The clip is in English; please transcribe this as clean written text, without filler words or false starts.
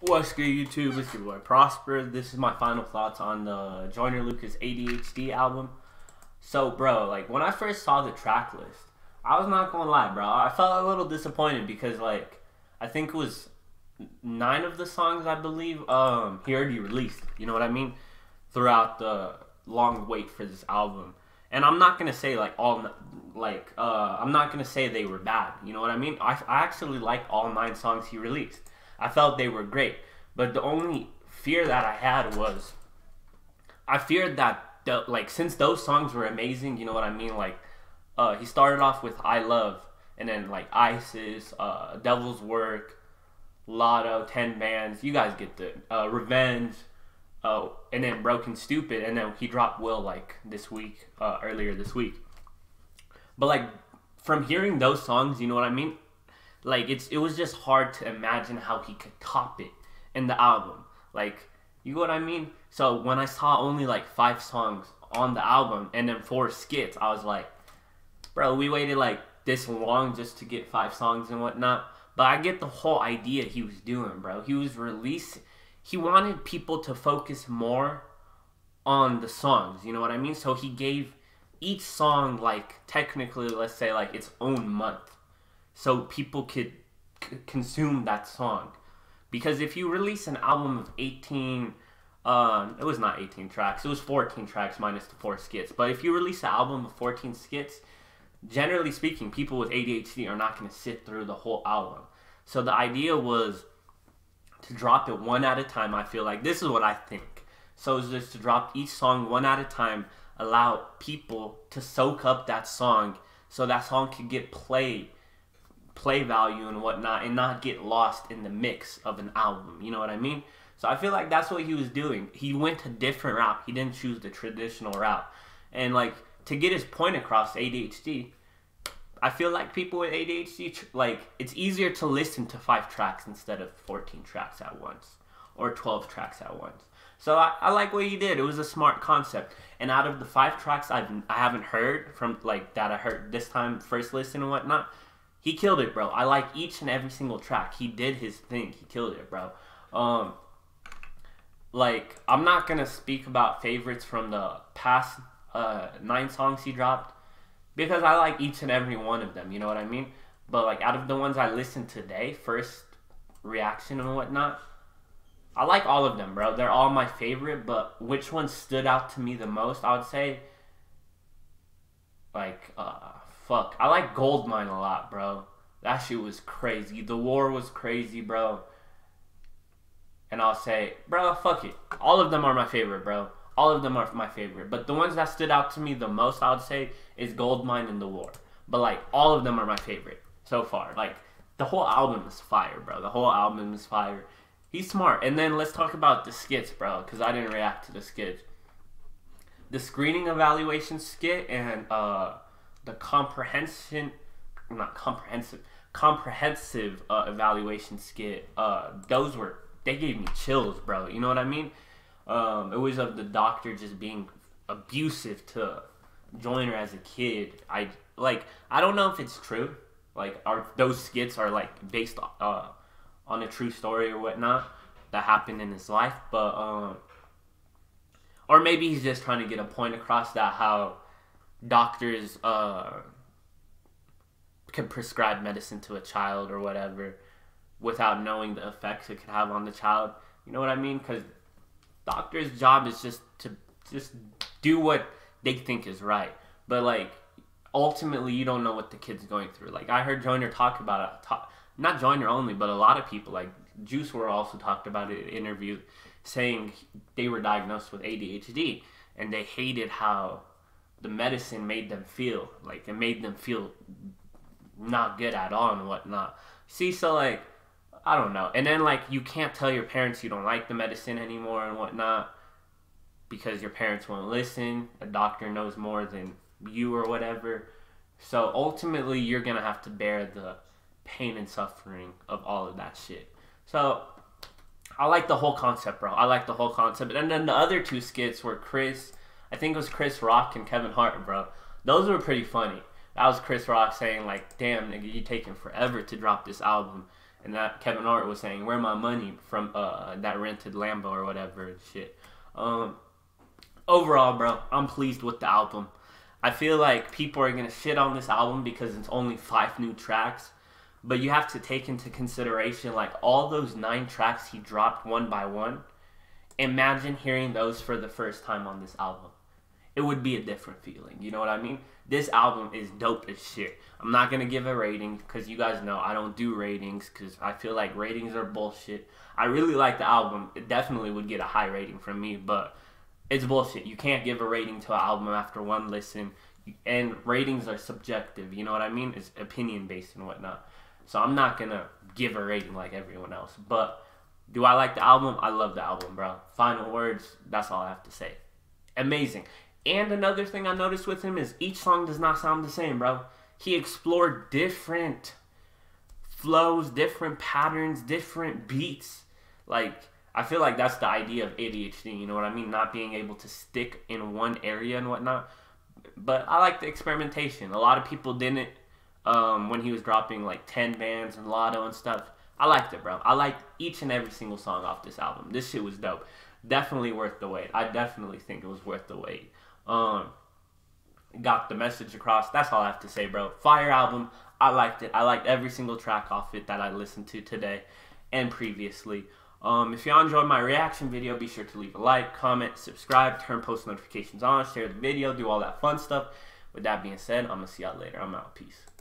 What's good, YouTube? It's your boy Prosper. This is my final thoughts on the Joyner Lucas ADHD album. So, bro, like, when I first saw the track list, I was not gonna lie, bro. I felt a little disappointed because, like, I think it was 9 of the songs, I believe, he already released. You know what I mean? Throughout the long wait for this album. And I'm not gonna say, like, I'm not gonna say they were bad. You know what I mean? I actually liked all 9 songs he released. I felt they were great, but the only fear that I had was I feared that since those songs were amazing, you know what I mean? Like he started off with I Love, and then like ISIS, Devil's Work, Lotto, 10 Bands. You guys get the Revenge, and then Broken Stupid, and then he dropped Will like this week, earlier this week. But like from hearing those songs, you know what I mean? Like, it was just hard to imagine how he could top it in the album. Like, you know what I mean? So, when I saw only, like, 5 songs on the album and then 4 skits, I was like, bro, we waited, like, this long just to get 5 songs and whatnot. But I get the whole idea he was doing, bro. He wanted people to focus more on the songs, you know what I mean? So, he gave each song, like, technically, let's say, like, its own month, so people could consume that song. Because if you release an album of 18, it was not 18 tracks, it was 14 tracks minus the 4 skits. But if you release an album of 14 skits, generally speaking, people with ADHD are not going to sit through the whole album. So the idea was to drop it one at a time. I feel like this is what I think. So it's just to drop each song one at a time, allow people to soak up that song so that song could get play value and whatnot, and not get lost in the mix of an album. You know what I mean? So I feel like that's what he was doing. He went a different route. He didn't choose the traditional route. And like, to get his point across, ADHD, I feel like people with ADHD, like, it's easier to listen to 5 tracks instead of 14 tracks at once, or 12 tracks at once. So I like what he did. It was a smart concept. And out of the 5 tracks I haven't heard from, like, that I heard this time, first listen and whatnot, he killed it, bro. I like each and every single track. He did his thing. He killed it, bro. Like, I'm not going to speak about favorites from the past 9 songs he dropped, because I like each and every one of them, you know what I mean? But, like, out of the ones I listened today, first reaction and whatnot, I like all of them, bro. They're all my favorite, but which one stood out to me the most, I would say, like, I like Goldmine a lot, bro. That shit was crazy. The War was crazy, bro. And I'll say, bro, fuck it. All of them are my favorite, bro. All of them are my favorite. But the ones that stood out to me the most, I would say, is Goldmine and The War. But, like, all of them are my favorite so far. Like, the whole album is fire, bro. The whole album is fire. He's smart. And then let's talk about the skits, bro, because I didn't react to the skits. The screening evaluation skit and, the comprehensive evaluation skit, they gave me chills, bro. You know what I mean? It was of the doctor just being abusive to Joyner as a kid. I don't know if it's true. Like, those skits are like based on a true story or whatnot that happened in his life, but or maybe he's just trying to get a point across that how doctors can prescribe medicine to a child or whatever without knowing the effects it could have on the child. You know what I mean? Because doctors' job is just to do what they think is right. But, like, ultimately, you don't know what the kid's going through. Like, I heard Joyner talk about it. Not Joyner only, but a lot of people. Like, Juice WRLD also talked about it in an interview, saying they were diagnosed with ADHD, and they hated how the medicine made them feel. Like, it made them feel not good at all and whatnot. See, so, like, I don't know. And then, like, you can't tell your parents you don't like the medicine anymore and whatnot because your parents won't listen. A doctor knows more than you or whatever. So, ultimately, you're going to have to bear the pain and suffering of all of that shit. So, I like the whole concept, bro. I like the whole concept. And then the other 2 skits were I think it was Chris Rock and Kevin Hart, bro. Those were pretty funny. That was Chris Rock saying, like, damn, nigga, you taking forever to drop this album. And that Kevin Hart was saying, "Where my money from that rented Lambo or whatever and shit." Overall, bro, I'm pleased with the album. I feel like people are gonna shit on this album because it's only 5 new tracks, but you have to take into consideration like all those 9 tracks he dropped one by one. Imagine hearing those for the first time on this album. It would be a different feeling. You know what I mean? This album is dope as shit. I'm not going to give a rating because you guys know I don't do ratings because I feel like ratings are bullshit. I really like the album. It definitely would get a high rating from me, but it's bullshit. You can't give a rating to an album after one listen, and ratings are subjective. You know what I mean? It's opinion based and whatnot. So I'm not going to give a rating like everyone else. But do I like the album? I love the album, bro. Final words, that's all I have to say. Amazing. And another thing I noticed with him is each song does not sound the same, bro. He explored different flows, different patterns, different beats. Like, I feel like that's the idea of ADHD, you know what I mean? Not being able to stick in one area and whatnot. But I like the experimentation. A lot of people didn't when he was dropping like 10 bands and Lotto and stuff. I liked it, bro. I liked each and every single song off this album. This shit was dope. Definitely worth the wait. I definitely think it was worth the wait. Got the message across. That's all I have to say, bro. Fire album. I liked it. I liked every single track off it that I listened to today and previously. If y'all enjoyed my reaction video, be sure to leave a like, comment, subscribe, turn post notifications on, share the video, do all that fun stuff. With that being said, I'm going to see y'all later. I'm out. Peace.